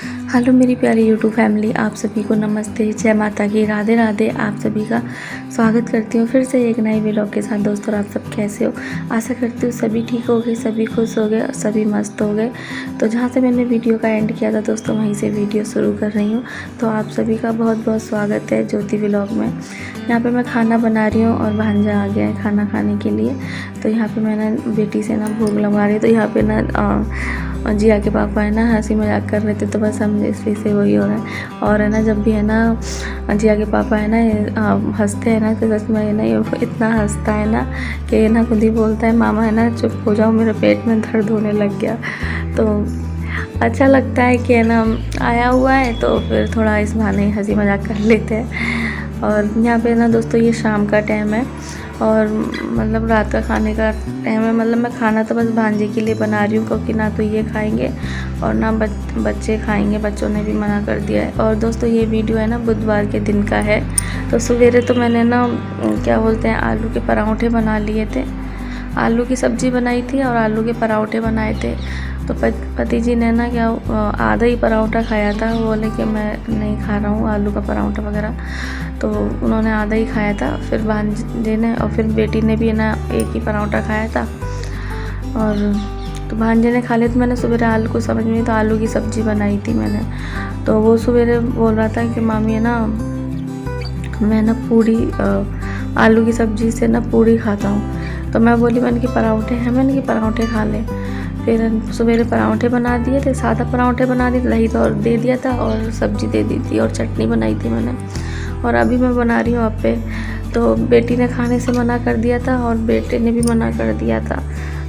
Hello मेरी प्यारी YouTube family, आप सभी को नमस्ते, जय माता की, राधे राधे। आप सभी का स्वागत करती हूँ फिर से एक नई व्लॉग के साथ। दोस्तों, आप सब कैसे हो? आशा करती हूँ सभी ठीक हो गए, सभी खुश हो गए और सभी मस्त हो गए। तो जहाँ से मैंने वीडियो का एंड किया था दोस्तों, वहीं से वीडियो शुरू कर रही हूँ। तो आप सभी का बहुत बहुत स्वागत है ज्योति व्लॉग में। यहाँ पर मैं खाना बना रही हूँ और भांजा आ गया है खाना खाने के लिए। तो यहाँ पर मैंने बेटी से ना भूख लगा रही, तो यहाँ पर ना जिया के पापा है ना हंसी मजाक कर रहे थे, तो बस हम इसलिए से वही हो रहा है। और है ना, जब भी है ना जिया के पापा है ना हंसते हैं ना, तो सच में है ना ये इतना हंसता है ना कि ना खुद ही बोलता है, मामा है ना चुप हो जाओ, मेरे पेट में दर्द होने लग गया। तो अच्छा लगता है कि है ना आया हुआ है, तो फिर थोड़ा इस बहाने हंसी मजाक कर लेते हैं। और यहाँ पे ना दोस्तों ये शाम का टाइम है और मतलब रात का खाने का टाइम है। मतलब मैं खाना तो बस भांजे के लिए बना रही हूँ, क्योंकि ना तो ये खाएंगे और ना बच्चे खाएंगे, बच्चों ने भी मना कर दिया है। और दोस्तों ये वीडियो है ना बुधवार के दिन का है। तो सवेरे तो मैंने ना क्या बोलते हैं आलू के पराठे बना लिए थे, आलू की सब्ज़ी बनाई थी और आलू के पराठे बनाए थे। तो पति जी ने ना क्या आधा ही पराठा खाया था, वो बोले कि मैं नहीं खा रहा हूँ आलू का पराठा वगैरह, तो उन्होंने आधा ही खाया था। फिर भांजे ने और फिर बेटी ने भी ना एक ही पराठा खाया था। और तो भांजे ने खा लिया। तो मैंने सवेरे आलू को समझ में, तो आलू की सब्ज़ी बनाई थी मैंने। तो वो सवेरे बोल रहा था कि मामी है ना मैं ना पूड़ी आलू की सब्ज़ी से ना पूड़ी खाता हूँ। तो मैं बोली, मैंने कि पराठे हैं, मैंने कि पराठे खा ले। फिर सवेरे पराठे बना दिए थे, सादा पराठे बना दिए, दही तो और दे दिया था और सब्ज़ी दे दी थी और चटनी बनाई थी मैंने। और अभी मैं बना रही हूँ अप्पे। तो बेटी ने खाने से मना कर दिया था और बेटे ने भी मना कर दिया था।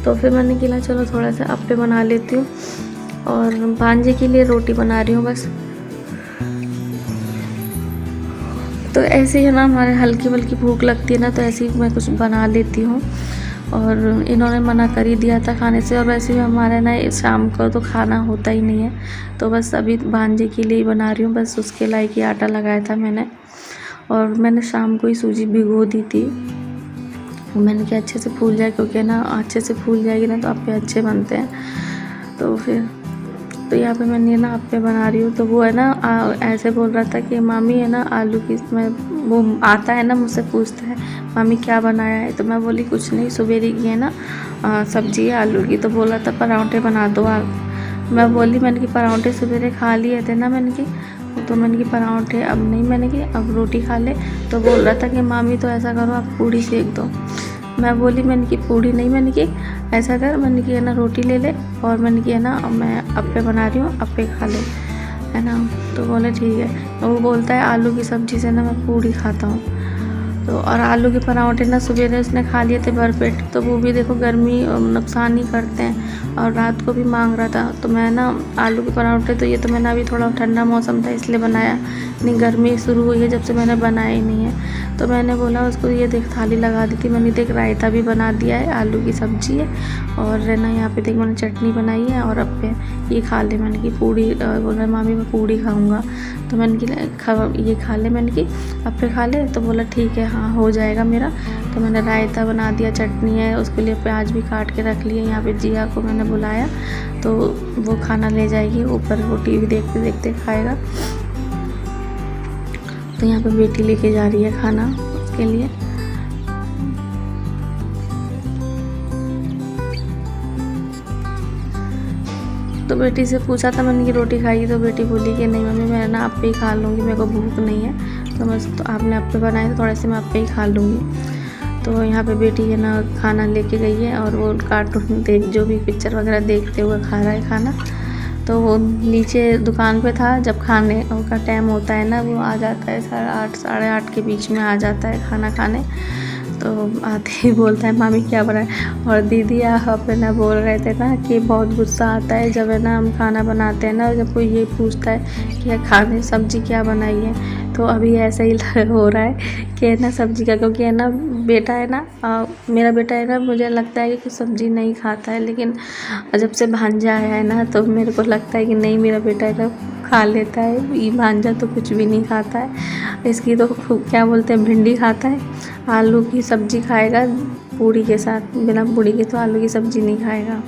तो फिर मैंने कहा चलो थोड़ा सा अप्पे बना लेती हूँ और भांजे के लिए रोटी बना रही हूँ बस। तो ऐसे ही है ना हमारे हल्की वल्की भूख लगती है ना, तो ऐसे ही मैं कुछ बना लेती हूँ। और इन्होंने मना कर ही दिया था खाने से। और वैसे भी हमारे ना शाम को तो खाना होता ही नहीं है, तो बस अभी भांजे के लिए ही बना रही हूँ। बस उसके लायक ही आटा लगाया था मैंने, और मैंने शाम को ही सूजी भिगो दी थी। मैंने कहा अच्छे से फूल जाए, क्योंकि ना अच्छे से फूल जाएगी ना तो अप्पे अच्छे बनते हैं। तो फिर तो यहाँ पे मैंने ना अप्पे बना रही हूँ। तो वो है ना ऐसे बोल रहा था कि मामी है ना आलू की, मैं वो आता है ना मुझसे पूछता है मामी क्या बनाया है। तो मैं बोली कुछ नहीं, सवेरे की है ना सब्जी है आलू की। तो बोला था पराठे बना दो मैं बोली, मैंने कि पराठे सवेरे खा लिए थे ना, मैंने कि तो मैंने कि पराठे अब नहीं, मैंने कि अब रोटी खा ले। तो बोल रहा था कि मामी तो ऐसा करो आप पूड़ी सेक दो। मैं बोली, मैंने कि पूड़ी नहीं, मैंने कि ऐसा कर, मैंने कि है ना रोटी ले ले और मैंने कि है ना मैं अप्पे बना रही हूँ, अप्पे खा ले, है ना। तो बोले ठीक है। वो बोलता है आलू की सब्ज़ी से ना मैं पूड़ी खाता हूँ। तो और आलू के पराठे ना सवेरे उसने खा लिए थे भरपेट। तो वो भी देखो गर्मी नुकसान ही करते हैं, और रात को भी मांग रहा था। तो मैं ना आलू के पराठे, तो ये तो मैंने अभी थोड़ा ठंडा मौसम था इसलिए बनाया, नहीं गर्मी शुरू हुई है जब से मैंने बनाया ही नहीं है। तो मैंने बोला उसको, ये देख थाली लगा दी थी मैंने, देख रायता भी बना दिया है, आलू की सब्ज़ी है और है ना यहाँ पे देख मैंने चटनी बनाई है और अप्पे ये खा ले। मैंने की पूड़ी बोल रहा मामी मैं पूड़ी खाऊँगा। तो मैंने कि ये खा ले, मैंने कि अप्पे खा ले। तो बोला ठीक है हाँ हो जाएगा मेरा। तो मैंने रायता बना दिया, चटनी है, उसके लिए प्याज भी काट के रख लिए। यहाँ पे जिया को मैंने बुलाया, तो वो खाना ले जाएगी ऊपर, वो टीवी देखते देखते खाएगा। तो यहाँ पे बेटी लेके जा रही है खाना उसके लिए। तो बेटी से पूछा था मैंने कि रोटी खाई, तो बेटी बोली कि नहीं मम्मी मैं ना अप्पे ही खा लूँगी, मेरे को भूख नहीं है। तो आपने अप्पे बनाए तो थोड़े से मैं अप्पे ही खा लूँगी। तो यहाँ पे बेटी है ना खाना लेके गई है और वो कार्टून देख, जो भी पिक्चर वगैरह देखते हुए खा रहा है खाना। तो वो नीचे दुकान पे था, जब खाने का टाइम होता है ना वो आ जाता है 8:30 साढ़े 8 के बीच में आ जाता है खाना खाने। तो आते ही बोलता है मामी क्या बनाए। और दीदी आप अपना बोल रहे थे ना कि बहुत गुस्सा आता है जब है ना हम खाना बनाते हैं ना, जब कोई ये पूछता है कि खाने सब्जी क्या बनाई है। तो अभी ऐसा ही हो रहा है कि है ना सब्जी का, क्योंकि है ना बेटा है ना मेरा बेटा है ना, मुझे लगता है कि सब्ज़ी नहीं खाता है, लेकिन जब से भांजा आया है ना तो मेरे को लगता है कि नहीं मेरा बेटा है ना खा लेता है। ये भांजा तो कुछ भी नहीं खाता है, इसकी तो क्या बोलते हैं भिंडी खाता है, आलू की सब्ज़ी खाएगा पूड़ी के साथ, बिना पूड़ी के तो आलू की सब्ज़ी नहीं खाएगा।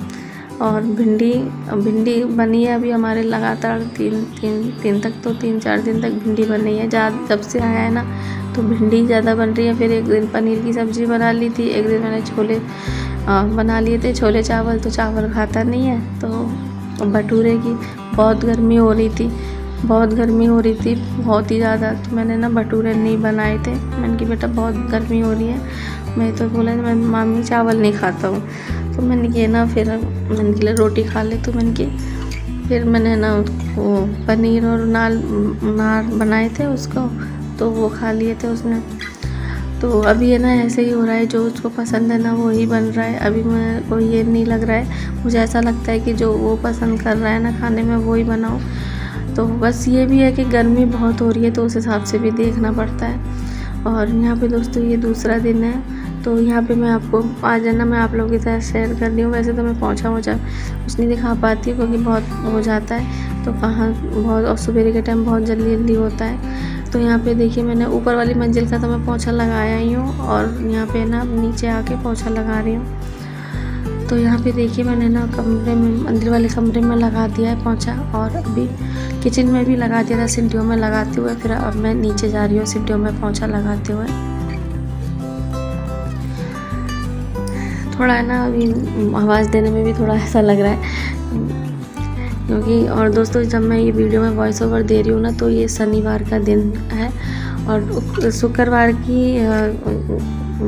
और भिंडी बनी है अभी हमारे लगातार तीन तक, तो 3-4 दिन तक भिंडी बन रही है। जब से आया है ना तो भिंडी ज़्यादा बन रही है। फिर एक दिन पनीर की सब्ज़ी बना ली थी, एक दिन मैंने छोले बना लिए थे, छोले चावल, तो चावल खाता नहीं है। तो भटूरे की बहुत गर्मी हो रही थी, बहुत ही ज़्यादा, तो मैंने ना भटूरे नहीं बनाए थे। मैंने कि बेटा बहुत गर्मी हो रही है, मैं तो बोला मैं मामी चावल नहीं खाता हूँ, तो मैंने किया ना, फिर मैंने के लिए रोटी खा ले, तो मैंने कि फिर मैंने ना वो पनीर और नान बनाए थे उसको, तो वो खा लिए थे उसने। तो अभी है ना ऐसे ही हो रहा है, जो उसको पसंद है ना वही बन रहा है। अभी मैं को ये नहीं लग रहा है, मुझे ऐसा लगता है कि जो वो पसंद कर रहा है ना खाने में वही बनाऊँ। तो बस ये भी है कि गर्मी बहुत हो रही है, तो उस हिसाब से भी देखना पड़ता है। और यहाँ पे दोस्तों ये दूसरा दिन है, तो यहाँ पे मैं आपको आज है ना मैं आप लोगों के साथ शेयर कर रही हूँ। वैसे तो मैं पोंछा कुछ नहीं दिखा पाती हूँ क्योंकि बहुत हो जाता है, तो कहाँ बहुत, और सुबह के टाइम बहुत जल्दी होता है। तो यहाँ पे देखिए मैंने ऊपर वाली मंजिल का तो मैं पोंछा लगाया ही हूँ, और यहाँ पे ना नीचे आके पोंछा लगा रही हूँ। तो यहाँ पे देखिए मैंने ना कमरे में, मंदिर वाले कमरे में लगा दिया है पोंछा, और अभी किचन में भी लगा दिया था सीढ़ियों में लगाते हुए। फिर अब मैं नीचे जा रही हूँ सीढ़ियों में पोंछा लगाते हुए। थोड़ा है ना अभी आवाज़ देने में भी थोड़ा ऐसा लग रहा है क्योंकि, और दोस्तों जब मैं ये वीडियो में वॉइस ओवर दे रही हूँ ना, तो ये शनिवार का दिन है, और शुक्रवार की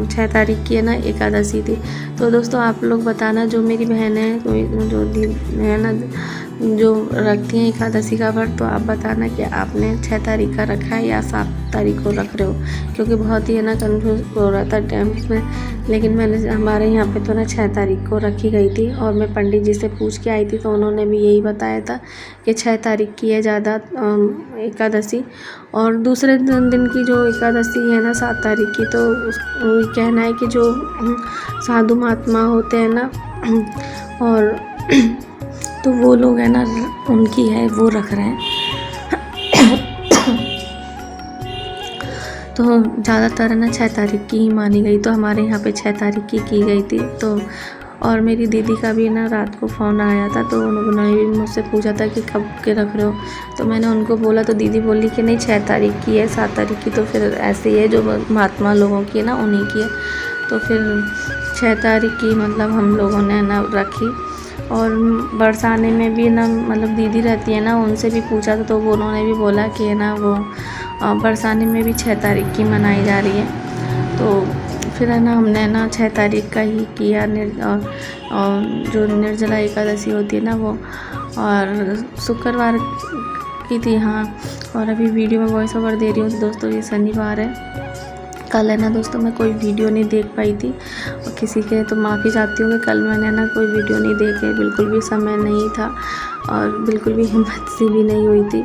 6 तारीख की है ना एकादशी थी। तो दोस्तों आप लोग बताना, जो मेरी बहन है, कोई जो दी है ना जो रखती हैं एकादशी का व्रत, तो आप बताना कि आपने 6 तारीख का रखा है या 7 तारीख को रख रहे हो, क्योंकि बहुत ही है ना कन्फ्यूज हो रहा था टाइम में। लेकिन मैंने, हमारे यहाँ पे तो ना 6 तारीख को रखी गई थी, और मैं पंडित जी से पूछ के आई थी, तो उन्होंने भी यही बताया था कि 6 तारीख की है ज़्यादा एकादशी। और दूसरे दिन की जो एकादशी है ना 7 तारीख की, तो वो कहना है कि जो साधु महात्मा होते हैं ना, और तो वो लोग है ना उनकी है, वो रख रहे हैं। तो ज़्यादातर है ना 6 तारीख की ही मानी गई, तो हमारे यहाँ पे 6 तारीख की गई थी। तो और मेरी दीदी का भी ना रात को फ़ोन आया था, तो उन्होंने भी मुझसे पूछा था कि कब के रख रहे हो, तो मैंने उनको बोला, तो दीदी बोली कि नहीं 6 तारीख की है, 7 तारीख की तो फिर ऐसे ही है, जो महात्मा लोगों की है ना उन्हीं की है। तो फिर 6 तारीख की मतलब हम लोगों ने ना रखी। और बरसाने में भी ना, मतलब दीदी रहती है ना, उनसे भी पूछा था, तो वो उन्होंने भी बोला कि है ना वो बरसाने में भी 6 तारीख की मनाई जा रही है। तो फिर है ना हमने ना 6 तारीख का ही किया, और जो निर्जला एकादशी होती है ना वो, और शुक्रवार की थी। हाँ, और अभी वीडियो में वॉइस ओवर दे रही हूँ। तो दोस्तों ये शनिवार है, कल है ना दोस्तों मैं कोई वीडियो नहीं देख पाई थी, और किसी के तो माफ़ी चाहती हूँ कि कल मैंने ना कोई वीडियो नहीं देखे, बिल्कुल भी समय नहीं था, और बिल्कुल भी हिम्मत सी भी नहीं हुई थी।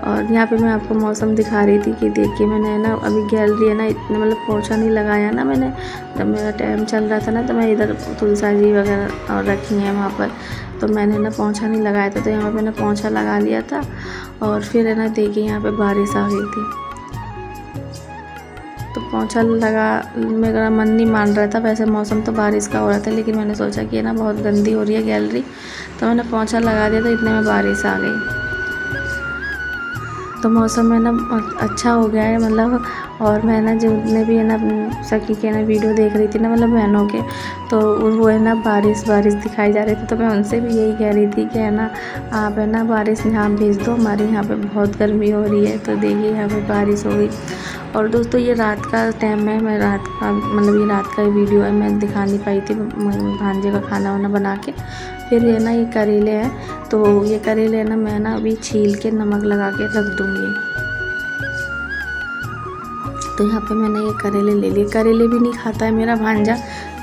और यहाँ पे मैं आपको मौसम दिखा रही थी कि देखिए मैंने ना अभी गैलरी है ना, इतना मतलब पोछा नहीं लगाया ना मैंने, जब मेरा टाइम चल रहा था ना, तो मैं इधर तुलसा जी वगैरह और रखी हैं वहाँ पर, तो मैंने ना पोछा नहीं लगाया था, तो यहाँ पर मैंने पोछा लगा लिया था। और फिर है ना देखिए यहाँ पर बारिश आ गई थी, तो पोंछा लगा, मेरा मन नहीं मान रहा था। वैसे मौसम तो बारिश का हो रहा था, लेकिन मैंने सोचा कि ना बहुत गंदी हो रही है गैलरी, तो मैंने पोंछा लगा दिया, तो इतने में बारिश आ गई। तो मौसम में ना अच्छा हो गया है मतलब। और मैं ना जितने भी है ना सखी के ना वीडियो देख रही थी ना, मतलब बहनों के, तो वो है ना बारिश दिखाई जा रही थी, तो मैं उनसे भी यही कह रही थी कि है ना आप है ना बारिश यहाँ भेज दो, हमारे यहाँ पे बहुत गर्मी हो रही है। तो देखिए यहाँ पे बारिश हो गई। और दोस्तों ये रात का टाइम है, मैं रात का मतलब ये रात का वीडियो है, मैं दिखा नहीं पाई थी भांजे का खाना वाना बना के। फिर ये ना ये करेले हैं, तो ये करेले ना मैं ना अभी छील के नमक लगा के रख दूँगी। तो यहाँ पे मैंने ये करेले ले लिए। करेले भी नहीं खाता है मेरा भांजा,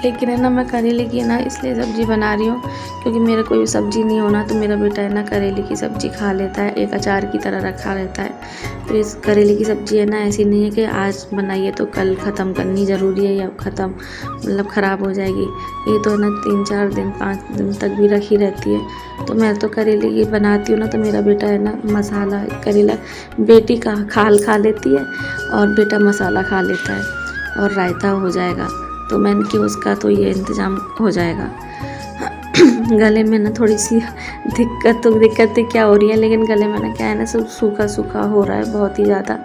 लेकिन है ना मैं करेले की ना इसलिए सब्ज़ी बना रही हूँ क्योंकि मेरा कोई सब्ज़ी नहीं होना, तो मेरा बेटा है ना करेले की सब्ज़ी खा लेता है, एक अचार की तरह रखा रहता है। तो इस करेले की सब्ज़ी है ना ऐसी नहीं है कि आज बनाइए तो कल ख़त्म करनी ज़रूरी है या ख़त्म मतलब ख़राब हो जाएगी। ये तो है ना 3-4 दिन 5 दिन तक भी रखी रहती है। तो मैं तो करेले की बनाती हूँ ना, तो मेरा बेटा है ना मसाला करेला, बेटी का खाल खा लेती है और बेटा मसाला खा लेता है और रायता हो जाएगा। तो मैंने कि उसका तो ये इंतज़ाम हो जाएगा। गले में ना थोड़ी सी दिक्कत क्या हो रही है, लेकिन गले में ना क्या है ना सब सूखा सूखा हो रहा है बहुत ही ज़्यादा।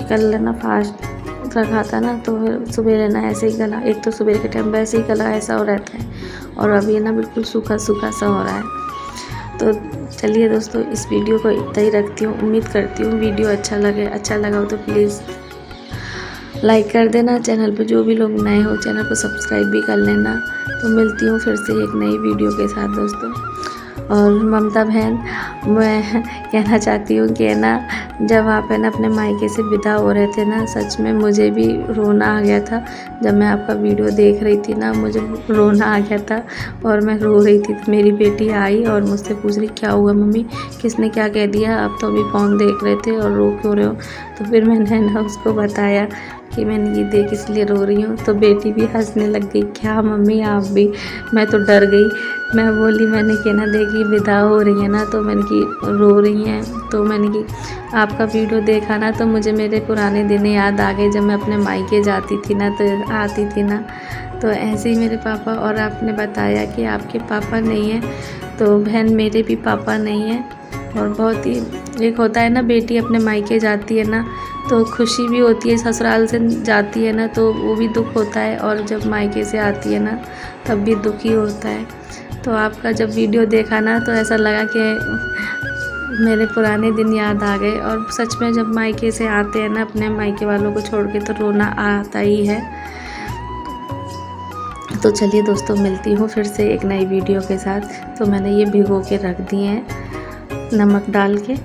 कल ना फास्ट रखा था ना, तो फिर सुबह ना ऐसे ही गला, एक तो सुबह के टाइम वैसे ही गला ऐसा हो रहता है और अभी ना बिल्कुल सूखा सूखा सा हो रहा है। तो चलिए दोस्तों, इस वीडियो को इतना ही रखती हूँ। उम्मीद करती हूँ वीडियो अच्छा लगा हो तो प्लीज़ लाइक कर देना। चैनल पे जो भी लोग नए हो चैनल को सब्सक्राइब भी कर लेना। तो मिलती हूँ फिर से एक नई वीडियो के साथ दोस्तों। और ममता बहन, मैं कहना चाहती हूँ कि ना जब आप है ना अपने मायके से विदा हो रहे थे ना, सच में मुझे भी रोना आ गया था। जब मैं आपका वीडियो देख रही थी ना, मुझे रोना आ गया था और मैं रो रही थी। तो मेरी बेटी आई और मुझसे पूछ रही क्या हुआ मम्मी, किसने क्या कह दिया, आप तो अभी फ़ोन देख रहे थे और रो क्यों रहे हो। तो फिर मैंने ना उसको बताया कि मैंने ये देख इसलिए रो रही हूँ। तो बेटी भी हंसने लग गई, क्या मम्मी आप भी। मैं तो डर गई। मैं बोली, मैंने कि ना देखी विदा हो रही है ना, तो मैंने कि रो रही हैं, तो मैंने कि आपका वीडियो देखा ना तो मुझे मेरे पुराने दिन याद आ गए, जब मैं अपने मायके जाती थी ना तो आती थी ना। तो ऐसे ही मेरे पापा, और आपने बताया कि आपके पापा नहीं हैं, तो बहन मेरे भी पापा नहीं हैं। और बहुत ही एक होता है ना, बेटी अपने मायके जाती है ना तो खुशी भी होती है, ससुराल से जाती है ना तो वो भी दुख होता है, और जब मायके से आती है ना तब भी दुख ही होता है। तो आपका जब वीडियो देखा ना तो ऐसा लगा कि मेरे पुराने दिन याद आ गए। और सच में जब मायके से आते हैं ना अपने मायके वालों को छोड़ के, तो रोना आता ही है। तो चलिए दोस्तों, मिलती हूँ फिर से एक नई वीडियो के साथ। तो मैंने ये भिगो के रख दिए हैं नमक डाल के।